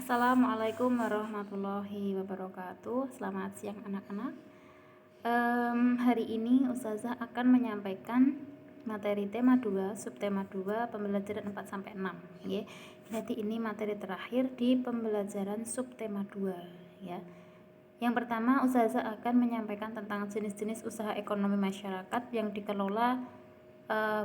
Assalamualaikum warahmatullahi wabarakatuh. Selamat siang anak-anak. Hari ini Ustazah akan menyampaikan materi tema 2, subtema 2, pembelajaran 4 sampai 6, ya. Jadi ini materi terakhir di pembelajaran subtema 2, ya. Yang pertama, Ustazah akan menyampaikan tentang jenis-jenis usaha ekonomi masyarakat yang dikelola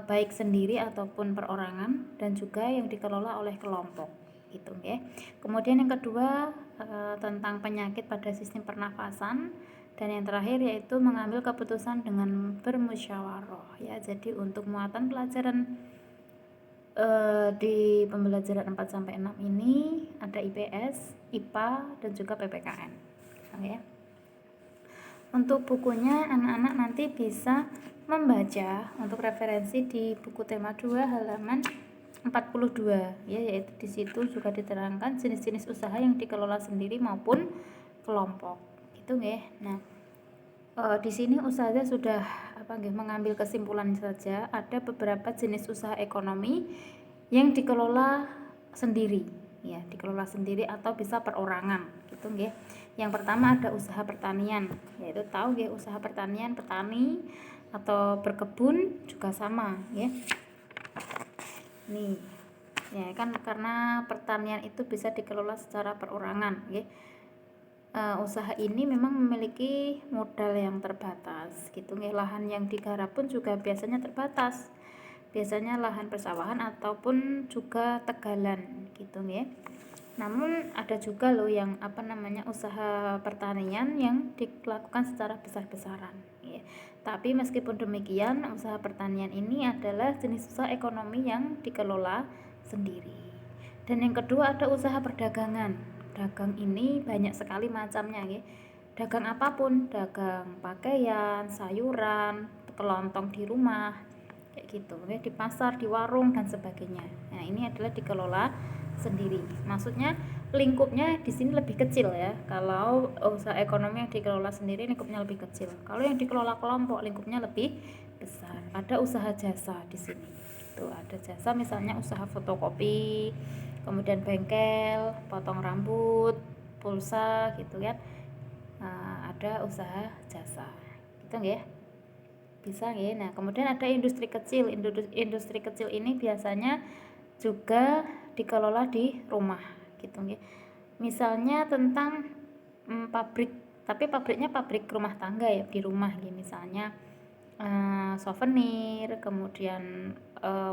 baik sendiri ataupun perorangan, dan juga yang dikelola oleh kelompok, gitu ya. Kemudian yang kedua tentang penyakit pada sistem pernafasan, dan yang terakhir yaitu mengambil keputusan dengan bermusyawarah, ya. Jadi untuk muatan pelajaran di pembelajaran 4 sampai 6 ini ada IPS, IPA, dan juga PPKN, ya. Untuk bukunya anak-anak nanti bisa membaca untuk referensi di buku tema 2 halaman 42, ya, yaitu di situ juga diterangkan jenis-jenis usaha yang dikelola sendiri maupun kelompok, gitu ya. Nah, di sini Ustazah sudah mengambil kesimpulan saja. Ada beberapa jenis usaha ekonomi yang dikelola sendiri, ya, dikelola sendiri atau bisa perorangan, gitu ya. Yang pertama ada usaha pertanian, yaitu tahu ya, usaha pertanian, petani atau berkebun juga sama, ya. Nih, ya kan, karena pertanian itu bisa dikelola secara perorangan, ya. Usaha ini memang memiliki modal yang terbatas, gitu ya. Lahan yang digarap pun juga biasanya terbatas. Biasanya lahan persawahan ataupun juga tegalan, gitu ya. Namun ada juga loh yang usaha pertanian yang dilakukan secara besar-besaran, ya. Tapi meskipun demikian, usaha pertanian ini adalah jenis usaha ekonomi yang dikelola sendiri. Dan yang kedua ada usaha perdagangan. Dagang ini banyak sekali macamnya, ya. Dagang apapun, dagang pakaian, sayuran, kelontong di rumah, kayak gitu, ya, di pasar, di warung, dan sebagainya. Nah, ini adalah dikelola sendiri. Maksudnya lingkupnya di sini lebih kecil, ya. Kalau usaha ekonomi yang dikelola sendiri lingkupnya lebih kecil. Kalau yang dikelola kelompok lingkupnya lebih besar. Ada usaha jasa di sini. Tuh, ada jasa misalnya usaha fotokopi, kemudian bengkel, potong rambut, pulsa, gitu kan. Ada usaha jasa. Gitu ya. Bisa ya. Nah, kemudian ada industri kecil. Industri kecil ini biasanya juga dikelola di rumah, gitu ya. Misalnya tentang pabrik, tapi pabriknya pabrik rumah tangga, ya, di rumah ya. Misalnya souvenir, kemudian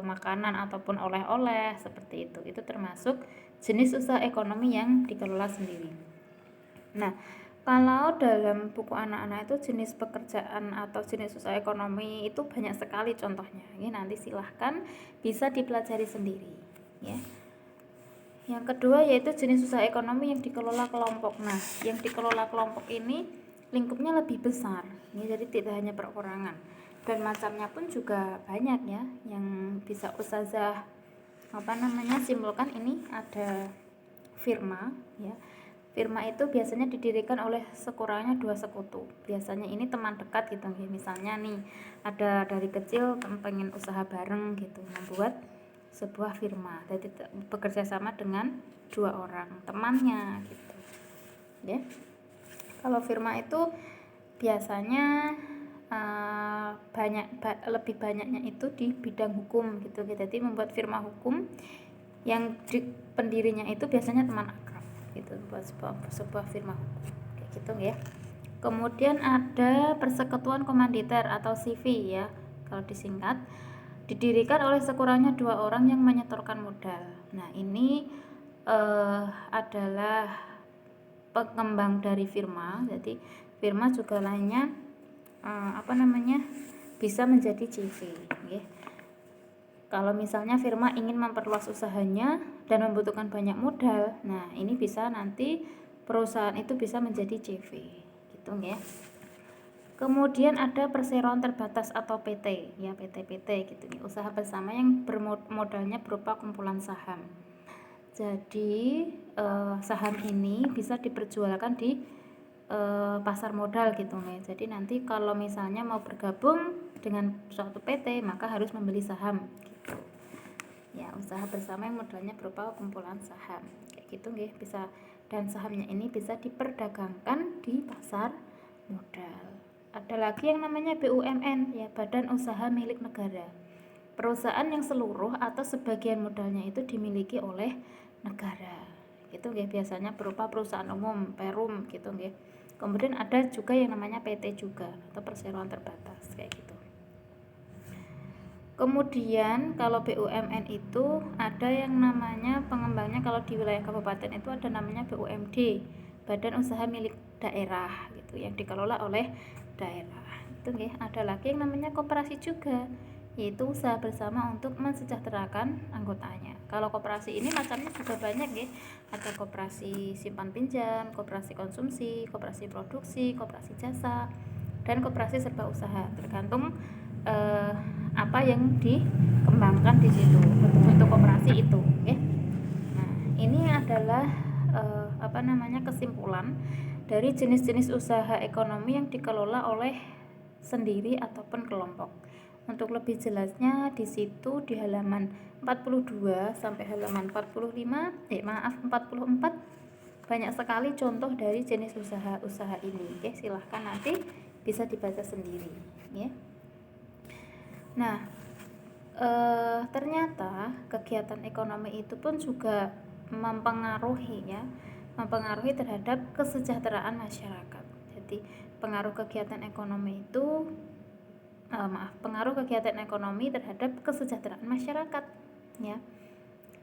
makanan ataupun oleh-oleh seperti itu. Itu termasuk jenis usaha ekonomi yang dikelola sendiri. Nah, kalau dalam buku anak-anak itu jenis pekerjaan atau jenis usaha ekonomi itu banyak sekali contohnya. Ini nanti silahkan bisa dipelajari sendiri, ya. Yang kedua yaitu jenis usaha ekonomi yang dikelola kelompok. Nah, yang dikelola kelompok ini lingkupnya lebih besar, ya, jadi tidak hanya perorangan. Dan macamnya pun juga banyak, ya, yang bisa Ustazah simpulkan. Ini ada firma, ya. Firma itu biasanya didirikan oleh sekurangnya 2 sekutu. Biasanya ini teman dekat, gitu ya. Misalnya nih, ada dari kecil pengen usaha bareng, gitu, membuat sebuah firma. Jadi bekerja sama dengan 2 orang temannya, gitu, ya. Kalau firma itu biasanya lebih banyaknya itu di bidang hukum, gitu. Jadi membuat firma hukum yang pendirinya itu biasanya teman akrab, gitu, buat sebuah firma hukum, kayak gitu ya. Kemudian ada persekutuan komanditer atau CV, ya, kalau disingkat, didirikan oleh sekurangnya 2 orang yang menyetorkan modal. Nah, ini adalah pengembang dari firma. Jadi firma juga lainnya bisa menjadi CV, ya. Kalau misalnya firma ingin memperluas usahanya dan membutuhkan banyak modal, nah ini bisa nanti perusahaan itu bisa menjadi CV, gitu ya. Kemudian ada perseroan terbatas atau PT, ya, PT gitu, usaha bersama yang modalnya berupa kumpulan saham. Jadi saham ini bisa diperjualkan di pasar modal, gitu ya. Jadi nanti kalau misalnya mau bergabung dengan suatu PT maka harus membeli saham, gitu Ya, usaha bersama yang modalnya berupa kumpulan saham. Kayak gitu nggih, bisa, dan sahamnya ini bisa diperdagangkan di pasar modal. Ada lagi yang namanya BUMN, ya, Badan Usaha Milik Negara. Perusahaan yang seluruh atau sebagian modalnya itu dimiliki oleh negara. Gitu nggih, biasanya berupa perusahaan umum, Perum gitu nggih. Kemudian ada juga yang namanya PT juga atau perseroan terbatas kayak gitu. Kemudian kalau BUMN itu ada yang namanya pengembangnya, kalau di wilayah kabupaten itu ada namanya BUMD, Badan Usaha Milik Daerah gitu, yang dikelola oleh daerah. Itu nggih. Ada lagi yang namanya koperasi juga, yaitu usaha bersama untuk mensejahterakan anggotanya. Kalau koperasi ini macamnya juga banyak nggih. Ada koperasi simpan pinjam, koperasi konsumsi, koperasi produksi, koperasi jasa, dan koperasi serba usaha, tergantung apa yang dikembangkan di situ bentuk koperasi itu, okay? Nah, ini adalah kesimpulan dari jenis-jenis usaha ekonomi yang dikelola oleh sendiri ataupun kelompok. Untuk lebih jelasnya di situ di halaman 42 sampai halaman 44 banyak sekali contoh dari jenis usaha-usaha ini. Oke, silahkan nanti bisa dibaca sendiri, ya. Nah, ternyata kegiatan ekonomi itu pun juga mempengaruhi terhadap kesejahteraan masyarakat. Jadi pengaruh kegiatan ekonomi terhadap kesejahteraan masyarakat, ya.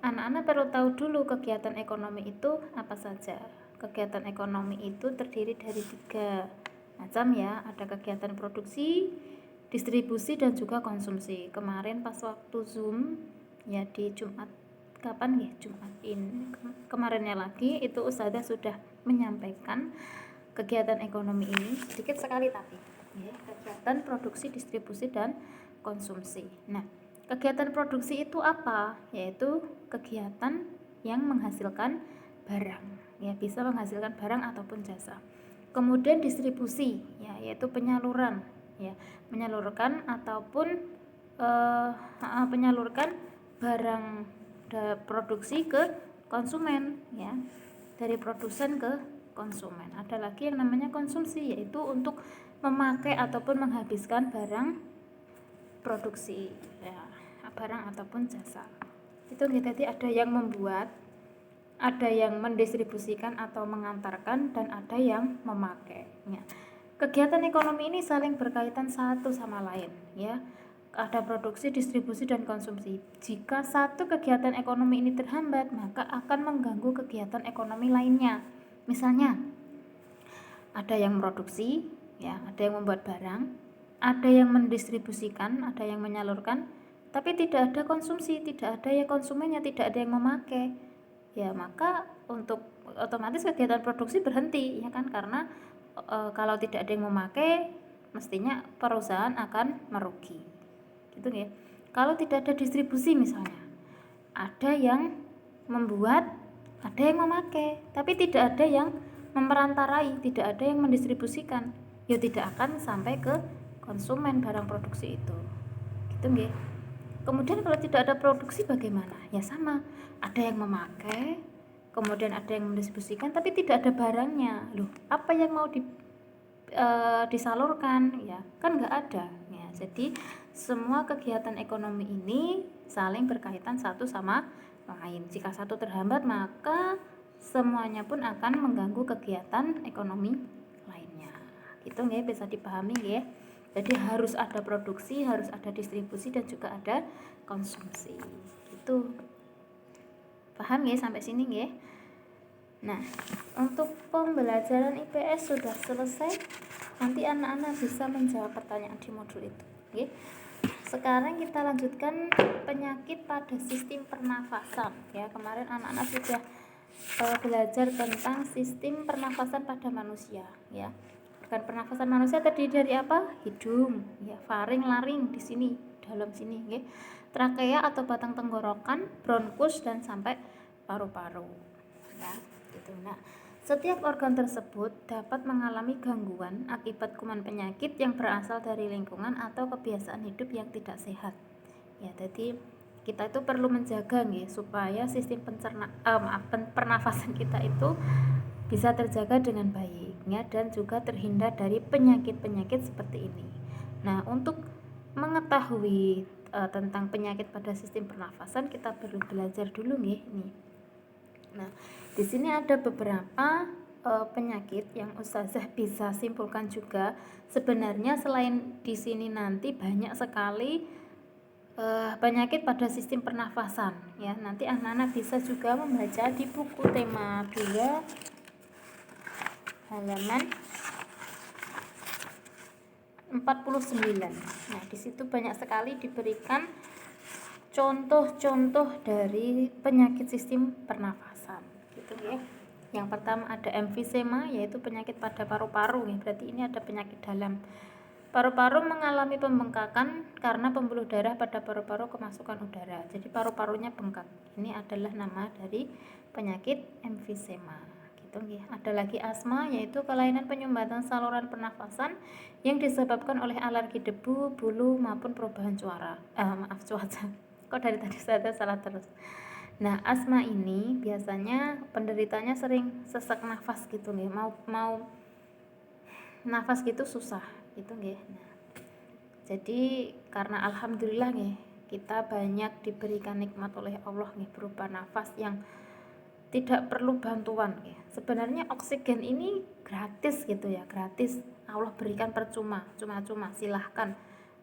Anak-anak perlu tahu dulu kegiatan ekonomi itu apa saja. Kegiatan ekonomi itu terdiri dari 3 macam, ya. Ada kegiatan produksi, distribusi, dan juga konsumsi. Kemarin pas waktu Zoom, ya, di Jumat kemarinnya lagi itu Ustazah sudah menyampaikan kegiatan ekonomi ini sedikit sekali, tapi ya, kegiatan produksi, distribusi, dan konsumsi. Nah, kegiatan produksi itu apa? Yaitu kegiatan yang menghasilkan barang, ya, bisa menghasilkan barang ataupun jasa. Kemudian distribusi, ya, yaitu penyaluran, ya, menyalurkan ataupun penyalurkan barang produksi ke konsumen, ya, dari produsen ke konsumen. Ada lagi yang namanya konsumsi, yaitu untuk memakai ataupun menghabiskan barang produksi, ya, barang ataupun jasa. Itu jadi ada yang membuat, ada yang mendistribusikan atau mengantarkan, dan ada yang memakai, ya. Kegiatan ekonomi ini saling berkaitan satu sama lain, ya. Ada produksi, distribusi, dan konsumsi. Jika satu kegiatan ekonomi ini terhambat, maka akan mengganggu kegiatan ekonomi lainnya. Misalnya, ada yang produksi, ya, ada yang membuat barang, ada yang mendistribusikan, ada yang menyalurkan, tapi tidak ada konsumsi, tidak ada yang konsumennya, tidak ada yang memakai. Ya, maka untuk otomatis kegiatan produksi berhenti, ya kan, karena kalau tidak ada yang memakai, mestinya perusahaan akan merugi. Gitu ya. Kalau tidak ada distribusi misalnya, ada yang membuat, ada yang memakai, tapi tidak ada yang memerantarai, tidak ada yang mendistribusikan, ya tidak akan sampai ke konsumen barang produksi itu. Gitu nggih. Kemudian kalau tidak ada produksi bagaimana? Ya sama, ada yang memakai, kemudian ada yang mendistribusikan, tapi tidak ada barangnya. Loh, apa yang mau disalurkan? Ya kan nggak ada, ya. Jadi semua kegiatan ekonomi ini saling berkaitan satu sama lain. Jika satu terhambat, maka semuanya pun akan mengganggu kegiatan ekonomi lainnya. Gitu nggih, bisa dipahami ya. Jadi harus ada produksi, harus ada distribusi, dan juga ada konsumsi. Gitu. Paham ya sampai sini ya? Nah, untuk pembelajaran IPS sudah selesai. Nanti anak-anak bisa menjawab pertanyaan di modul itu. Oke. Sekarang kita lanjutkan penyakit pada sistem pernafasan. Ya, kemarin anak-anak sudah belajar tentang sistem pernafasan pada manusia. Ya, organ pernafasan manusia terdiri dari apa? Hidung, ya, faring, laring di sini, dalam sini, ya. Trakea atau batang tenggorokan, bronkus, dan sampai paru-paru. Ya, gitu. Nah, setiap organ tersebut dapat mengalami gangguan akibat kuman penyakit yang berasal dari lingkungan atau kebiasaan hidup yang tidak sehat. Ya, jadi kita itu perlu menjaga nih supaya sistem pernafasan kita itu bisa terjaga dengan baik ya, dan juga terhindar dari penyakit-penyakit seperti ini. Nah, untuk mengetahui tentang penyakit pada sistem pernafasan, kita perlu belajar dulu nih. Nah, di sini ada beberapa penyakit yang Ustazah bisa simpulkan juga. Sebenarnya selain di sini nanti banyak sekali penyakit pada sistem pernafasan ya. Nanti anak-anak bisa juga membaca di buku tema 2 halaman 49. Nah, di situ banyak sekali diberikan contoh-contoh dari penyakit sistem pernafasan gitu ya. Yang pertama ada emfisema, yaitu penyakit pada paru-paru ya. Berarti ini ada penyakit dalam. Paru-paru mengalami pembengkakan karena pembuluh darah pada paru-paru kemasukan udara. Jadi paru-parunya bengkak. Ini adalah nama dari penyakit emfisema. Gitu ya. Ada lagi asma, yaitu kelainan penyumbatan saluran pernafasan yang disebabkan oleh alergi debu, bulu maupun perubahan cuaca. Kok dari tadi saya salah terus. Nah, asma ini biasanya penderitanya sering sesak nafas gitu nih, mau nafas gitu susah gitu nggih. Nah, jadi karena alhamdulillah nih kita banyak diberikan nikmat oleh Allah nih berupa nafas yang tidak perlu bantuan nih. Sebenarnya oksigen ini gratis gitu ya, gratis. Allah berikan percuma, cuma-cuma, silahkan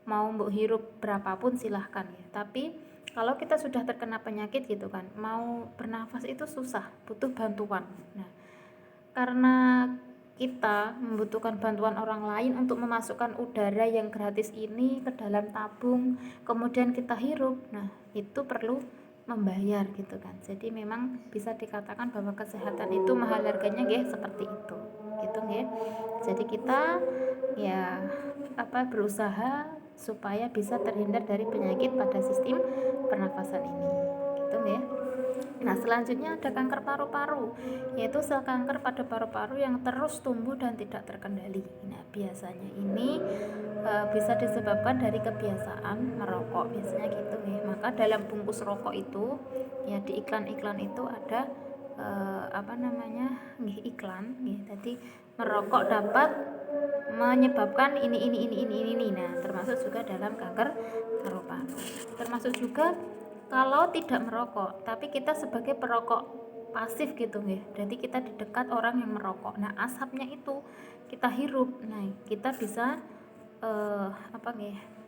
mau mbok hirup berapapun silahkan ya. Tapi kalau kita sudah terkena penyakit gitu kan, mau bernafas itu susah, butuh bantuan. Nah, karena kita membutuhkan bantuan orang lain untuk memasukkan udara yang gratis ini ke dalam tabung, kemudian kita hirup. Nah, itu perlu membayar gitu kan. Jadi memang bisa dikatakan bahwa kesehatan itu mahal harganya nggih, seperti itu. Gitu nggih. Jadi kita ya berusaha supaya bisa terhindar dari penyakit pada sistem pernafasan ini gitu ya. Nah, selanjutnya ada kanker paru-paru, yaitu sel kanker pada paru-paru yang terus tumbuh dan tidak terkendali. Nah, biasanya ini bisa disebabkan dari kebiasaan merokok, biasanya gitu ya. Maka dalam bungkus rokok itu ya, di iklan-iklan itu ada iklan nggih. Jadi merokok dapat menyebabkan ini. Nah, termasuk juga dalam kanker paru-paru. Termasuk juga kalau tidak merokok, tapi kita sebagai perokok pasif gitu nggih. Jadi kita di dekat orang yang merokok. Nah, asapnya itu kita hirup. Nah, kita bisa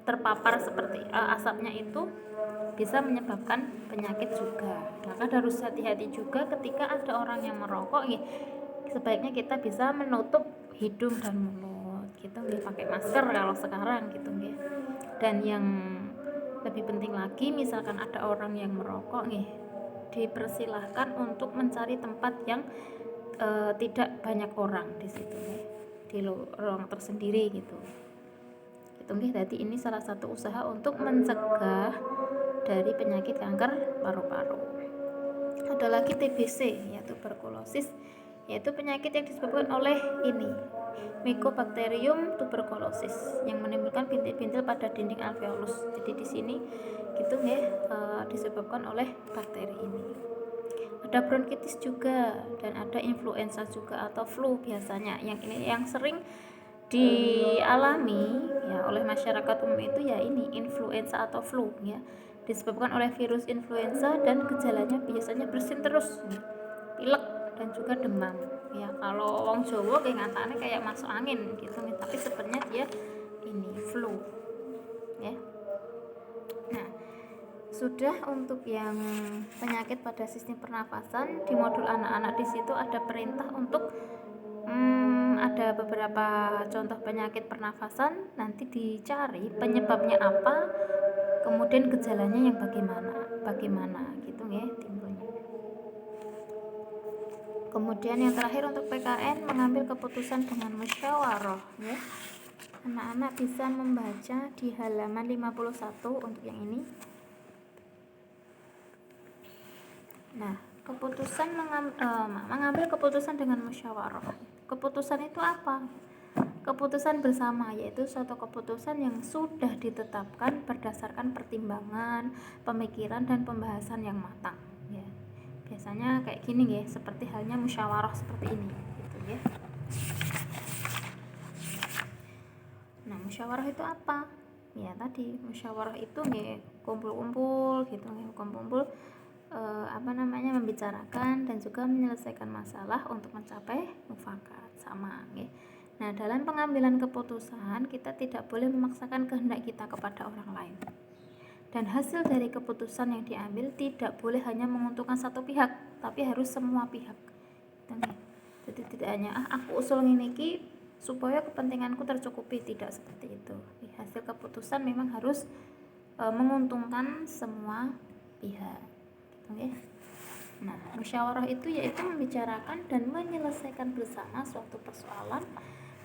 terpapar seperti asapnya itu bisa menyebabkan penyakit juga. Maka harus hati-hati juga ketika ada orang yang merokok nggih. Sebaiknya kita bisa menutup hidung dan mulut gitu nggih, pakai masker kalau sekarang gitu nggih. Dan yang lebih penting lagi, misalkan ada orang yang merokok nih, dipersilahkan untuk mencari tempat yang tidak banyak orang di situ nih, di ruang tersendiri gitu. Gitu nih. Jadi ini salah satu usaha untuk mencegah dari penyakit kanker paru-paru. Ada lagi TBC, yaitu tuberkulosis, yaitu penyakit yang disebabkan oleh ini Mycobacterium tuberculosis yang menimbulkan bintil-bintil pada dinding alveolus. Jadi di sini gitu disebabkan oleh bakteri ini. Ada bronkitis juga dan ada influenza juga atau flu biasanya. Yang ini yang sering dialami ya oleh masyarakat umum itu ya ini influenza atau flu ya. Disebabkan oleh virus influenza dan gejalanya biasanya bersin terus ya. Pilek dan juga demam ya. Kalau wong Jawa kayak ngatane kayak masuk angin gitu nih, tapi sebenarnya dia ini flu ya. Nah, sudah untuk yang penyakit pada sistem pernafasan di modul anak-anak, di situ ada perintah untuk ada beberapa contoh penyakit pernafasan, nanti dicari penyebabnya apa, kemudian gejalanya yang bagaimana gitu ya timbulnya. Kemudian yang terakhir untuk PKN, mengambil keputusan dengan musyawarah ya. Anak-anak bisa membaca di halaman 51 untuk yang ini. Nah, mengambil keputusan dengan musyawarah. Keputusan itu apa? keputusan bersama, yaitu suatu keputusan yang sudah ditetapkan berdasarkan pertimbangan, pemikiran dan pembahasan yang matang ya. Biasanya kayak gini ya, seperti halnya musyawarah seperti ini gitu ya. Nah, musyawarah itu apa? Ya tadi, musyawarah itu ya kumpul-kumpul gitu ya, kumpul-kumpul membicarakan dan juga menyelesaikan masalah untuk mencapai mufakat sama ya. Nah, dalam pengambilan keputusan kita tidak boleh memaksakan kehendak kita kepada orang lain. Dan hasil dari keputusan yang diambil tidak boleh hanya menguntungkan satu pihak, tapi harus semua pihak. Jadi tidak hanya aku usul ngene iki supaya kepentinganku tercukupi, tidak seperti itu. Hasil keputusan memang harus menguntungkan semua pihak. Gitu ya. Nah, musyawarah itu yaitu membicarakan dan menyelesaikan bersama suatu persoalan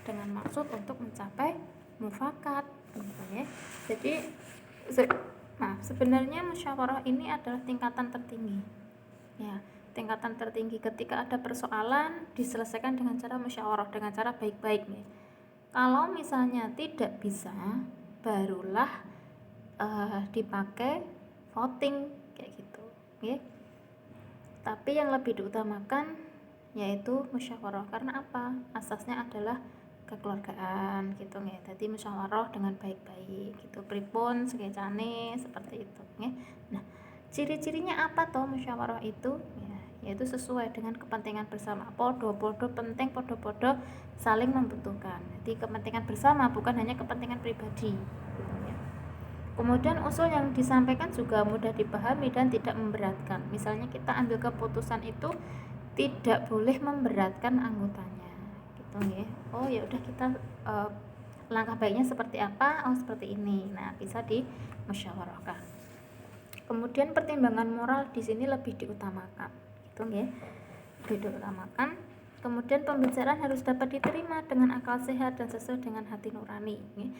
dengan maksud untuk mencapai mufakat gitu ya. Jadi sebenarnya musyawarah ini adalah tingkatan tertinggi ya, tingkatan tertinggi ketika ada persoalan diselesaikan dengan cara musyawarah, dengan cara baik-baik nih. Kalau misalnya tidak bisa, barulah dipakai voting kayak gitu ya. Tapi yang lebih diutamakan yaitu musyawarah, karena apa? Asasnya adalah kekeluargaan gitu ya. Jadi musyawarah dengan baik-baik gitu, pripun sekecane seperti itu ya. Nah, ciri-cirinya apa toh musyawarah itu ya, yaitu sesuai dengan kepentingan bersama, podo-podo penting, podo-podo saling membutuhkan. Jadi kepentingan bersama, bukan hanya kepentingan pribadi gitu ya. Kemudian usul yang disampaikan juga mudah dipahami dan tidak memberatkan. Misalnya kita ambil keputusan itu tidak boleh memberatkan anggotanya gitu ya. Oh ya udah, kita langkah baiknya seperti apa? Oh seperti ini. Nah, bisa dimusyawarahkan. Kemudian pertimbangan moral di sini lebih diutamakan gitu ya. Lebih diutamakan. Kemudian pembicaraan harus dapat diterima dengan akal sehat dan sesuai dengan hati nurani ya.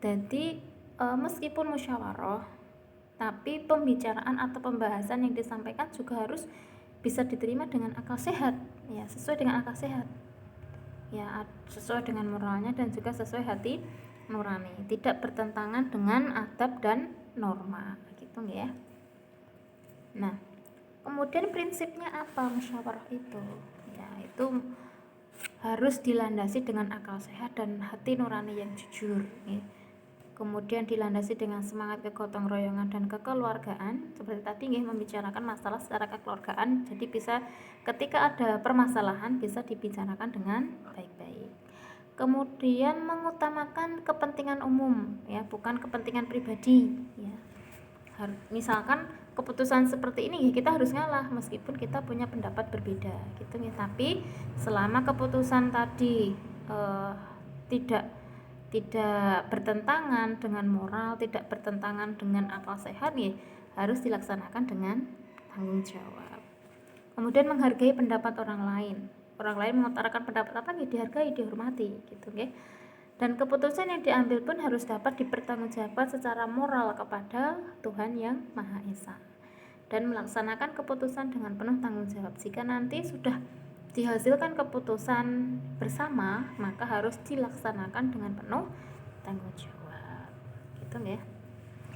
Jadi meskipun musyawarah, tapi pembicaraan atau pembahasan yang disampaikan juga harus bisa diterima dengan akal sehat ya, sesuai dengan akal sehat ya, sesuai dengan moralnya dan juga sesuai hati nurani, tidak bertentangan dengan adab dan norma gitu ya. Nah, kemudian prinsipnya apa musyawarah itu ya, itu harus dilandasi dengan akal sehat dan hati nurani yang jujur ya. Kemudian dilandasi dengan semangat kegotong royongan dan kekeluargaan, seperti tadi nih, membicarakan masalah secara kekeluargaan. Jadi bisa ketika ada permasalahan bisa dibicarakan dengan baik-baik. Kemudian mengutamakan kepentingan umum ya, bukan kepentingan pribadi ya. Misalkan keputusan seperti ini ya, kita harus ngalah meskipun kita punya pendapat berbeda gitu ya. Tapi selama keputusan tadi tidak bertentangan dengan moral, tidak bertentangan dengan akal sehat ya, harus dilaksanakan dengan tanggung jawab. Kemudian menghargai pendapat orang lain. Orang lain mengutarakan pendapat apa ya, dihargai, dihormati gitu ya. Dan keputusan yang diambil pun harus dapat dipertanggungjawabkan secara moral kepada Tuhan yang Maha Esa. Dan melaksanakan keputusan dengan penuh tanggung jawab. Jika nanti sudah dihasilkan keputusan bersama, maka harus dilaksanakan dengan penuh tanggung jawab gitu ya.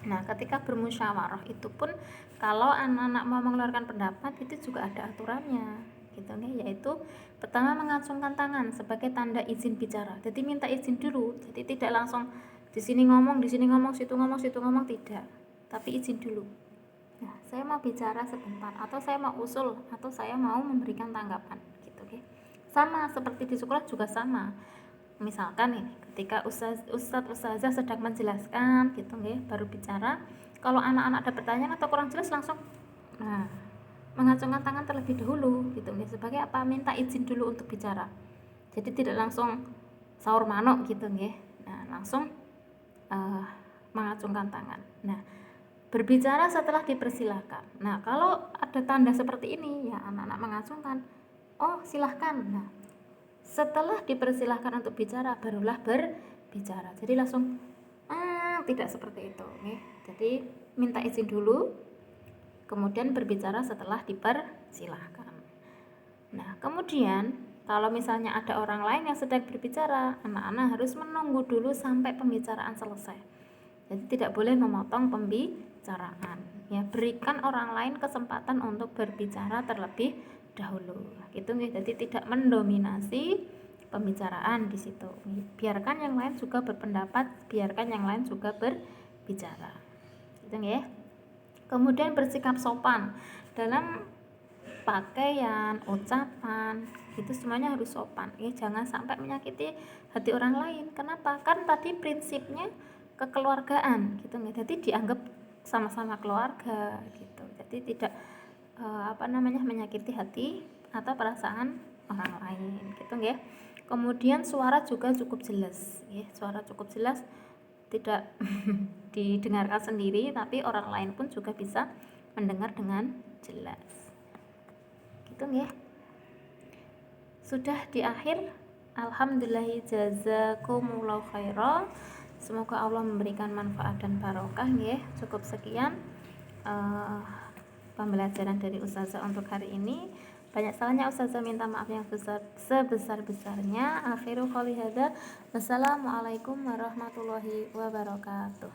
Nah, ketika bermusyawarah itu pun kalau anak-anak mau mengeluarkan pendapat itu juga ada aturannya gitu ya, yaitu pertama mengacungkan tangan sebagai tanda izin bicara. Jadi minta izin dulu, jadi tidak langsung di sini ngomong, situ ngomong, tidak, tapi izin dulu. Nah, saya mau bicara sebentar, atau saya mau usul, atau saya mau memberikan tanggapan gitu ya. Sama seperti di sekolah juga sama. Misalkan ini ketika ustazah sedang menjelaskan gitu ya, baru bicara, kalau anak-anak ada pertanyaan atau kurang jelas langsung mengacungkan tangan terlebih dahulu gitu ya, sebagai apa? Minta izin dulu untuk bicara. Jadi tidak langsung sahur manuk gitu ya. Nah, langsung mengacungkan tangan. Nah, berbicara setelah dipersilahkan. Nah, kalau ada tanda seperti ini ya, anak-anak mengacungkan, oh silahkan. Nah, setelah dipersilahkan untuk bicara barulah berbicara. Jadi langsung tidak seperti itu nih. Jadi minta izin dulu, kemudian berbicara setelah dipersilahkan. Nah, kemudian Kalau misalnya ada orang lain yang sedang berbicara, anak-anak harus menunggu dulu sampai pembicaraan selesai. Jadi tidak boleh memotong pembicaraan. Ya, berikan orang lain kesempatan untuk berbicara terlebih dahulu. Gitu nih. Jadi tidak mendominasi pembicaraan di situ. Biarkan yang lain juga berpendapat, biarkan yang lain juga berbicara. Gitu ya. Kemudian bersikap sopan dalam pakaian, ucapan, itu semuanya harus sopan. Ya, jangan sampai menyakiti hati orang lain. Kenapa? Kan tadi prinsipnya kekeluargaan gitu nggak. Jadi dianggap sama-sama keluarga gitu. Jadi tidak menyakiti hati atau perasaan orang lain gitu ya. Kemudian suara juga cukup jelas ya. Suara cukup jelas, tidak didengarkan sendiri tapi orang lain pun juga bisa mendengar dengan jelas. Gitu ya. Sudah di akhir. Alhamdulillah, jazakumullah khairan. Semoga Allah memberikan manfaat dan barokah ya. Cukup sekian pembelajaran dari Ustazah untuk hari ini. Banyak salahnya Ustazah minta maaf yang sebesar-besarnya. Akhiru qouli hadza. Wassalamualaikum warahmatullahi wabarakatuh.